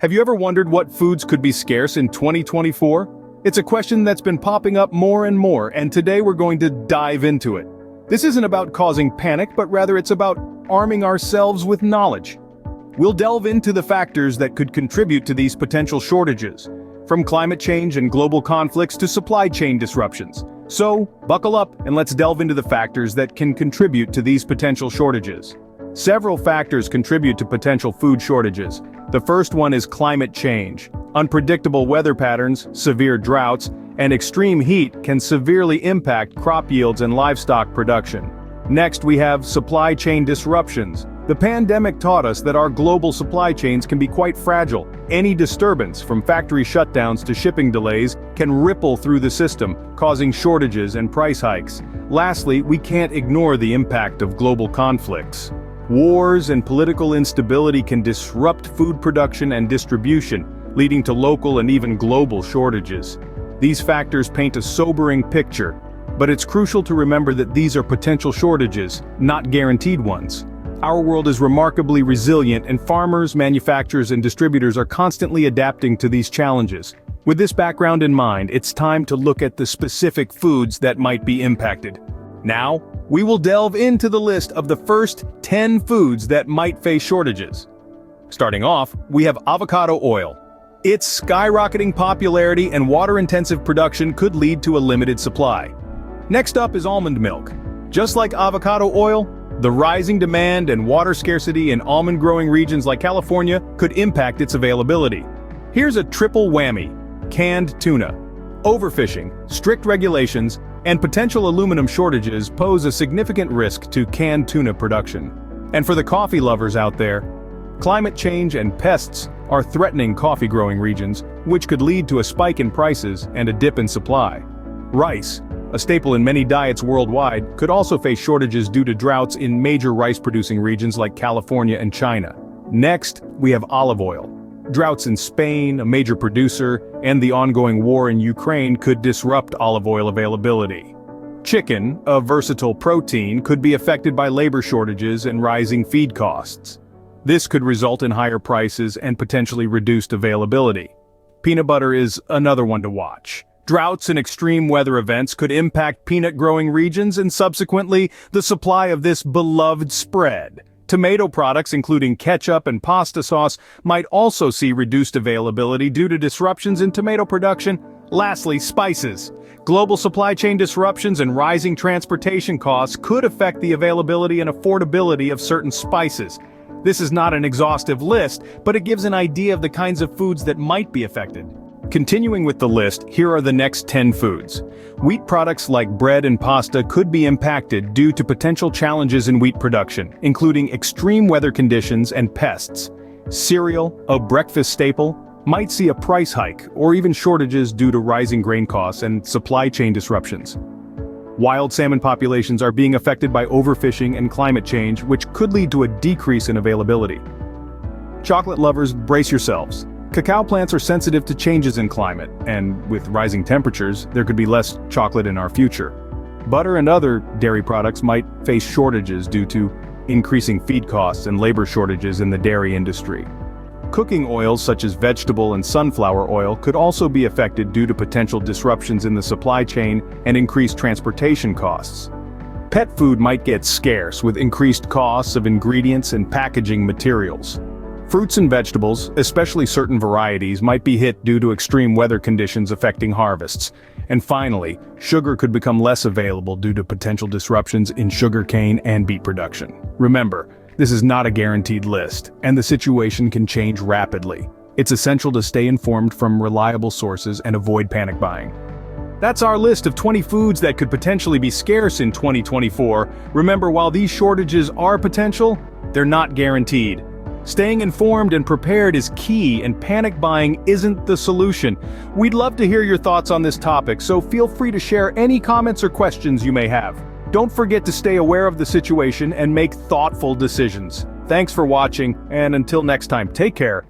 Have you ever wondered what foods could be scarce in 2024? It's a question that's been popping up more and more, and today we're going to dive into it. This isn't about causing panic, but rather it's about arming ourselves with knowledge. We'll delve into the factors that could contribute to these potential shortages, from climate change and global conflicts to supply chain disruptions. So, buckle up and let's delve into the factors that can contribute to these potential shortages. Several factors contribute to potential food shortages. The first one is climate change. Unpredictable weather patterns, severe droughts, and extreme heat can severely impact crop yields and livestock production. Next, we have supply chain disruptions. The pandemic taught us that our global supply chains can be quite fragile. Any disturbance, from factory shutdowns to shipping delays, can ripple through the system, causing shortages and price hikes. Lastly, we can't ignore the impact of global conflicts. Wars and political instability can disrupt food production and distribution, leading to local and even global shortages. These factors paint a sobering picture, but it's crucial to remember that these are potential shortages, not guaranteed ones. Our world is remarkably resilient, and farmers, manufacturers, and distributors are constantly adapting to these challenges. With this background in mind, it's time to look at the specific foods that might be impacted. Now, we will delve into the list of the first 10 foods that might face shortages. Starting off, we have avocado oil. Its skyrocketing popularity and water-intensive production could lead to a limited supply. Next up is almond milk. Just like avocado oil, the rising demand and water scarcity in almond-growing regions like California could impact its availability. Here's a triple whammy: canned tuna. Overfishing, strict regulations, and potential aluminum shortages pose a significant risk to canned tuna production. And for the coffee lovers out there, climate change and pests are threatening coffee-growing regions, which could lead to a spike in prices and a dip in supply. Rice, a staple in many diets worldwide, could also face shortages due to droughts in major rice-producing regions like California and China. Next, we have olive oil. Droughts in Spain, a major producer, and the ongoing war in Ukraine could disrupt olive oil availability. Chicken, a versatile protein, could be affected by labor shortages and rising feed costs. This could result in higher prices and potentially reduced availability. Peanut butter is another one to watch. Droughts and extreme weather events could impact peanut-growing regions and subsequently the supply of this beloved spread. Tomato products, including ketchup and pasta sauce, might also see reduced availability due to disruptions in tomato production. Lastly, spices. Global supply chain disruptions and rising transportation costs could affect the availability and affordability of certain spices. This is not an exhaustive list, but it gives an idea of the kinds of foods that might be affected. Continuing with the list, here are the next 10 foods. Wheat products like bread and pasta could be impacted due to potential challenges in wheat production, including extreme weather conditions and pests. Cereal, a breakfast staple, might see a price hike or even shortages due to rising grain costs and supply chain disruptions. Wild salmon populations are being affected by overfishing and climate change, which could lead to a decrease in availability. Chocolate lovers, brace yourselves. Cacao plants are sensitive to changes in climate, and with rising temperatures, there could be less chocolate in our future. Butter and other dairy products might face shortages due to increasing feed costs and labor shortages in the dairy industry. Cooking oils such as vegetable and sunflower oil could also be affected due to potential disruptions in the supply chain and increased transportation costs. Pet food might get scarce with increased costs of ingredients and packaging materials. Fruits and vegetables, especially certain varieties, might be hit due to extreme weather conditions affecting harvests. And finally, sugar could become less available due to potential disruptions in sugarcane and beet production. Remember, this is not a guaranteed list, and the situation can change rapidly. It's essential to stay informed from reliable sources and avoid panic buying. That's our list of 20 foods that could potentially be scarce in 2024. Remember, while these shortages are potential, they're not guaranteed. Staying informed and prepared is key, and panic buying isn't the solution. We'd love to hear your thoughts on this topic, so feel free to share any comments or questions you may have. Don't forget to stay aware of the situation and make thoughtful decisions. Thanks for watching, and until next time, take care.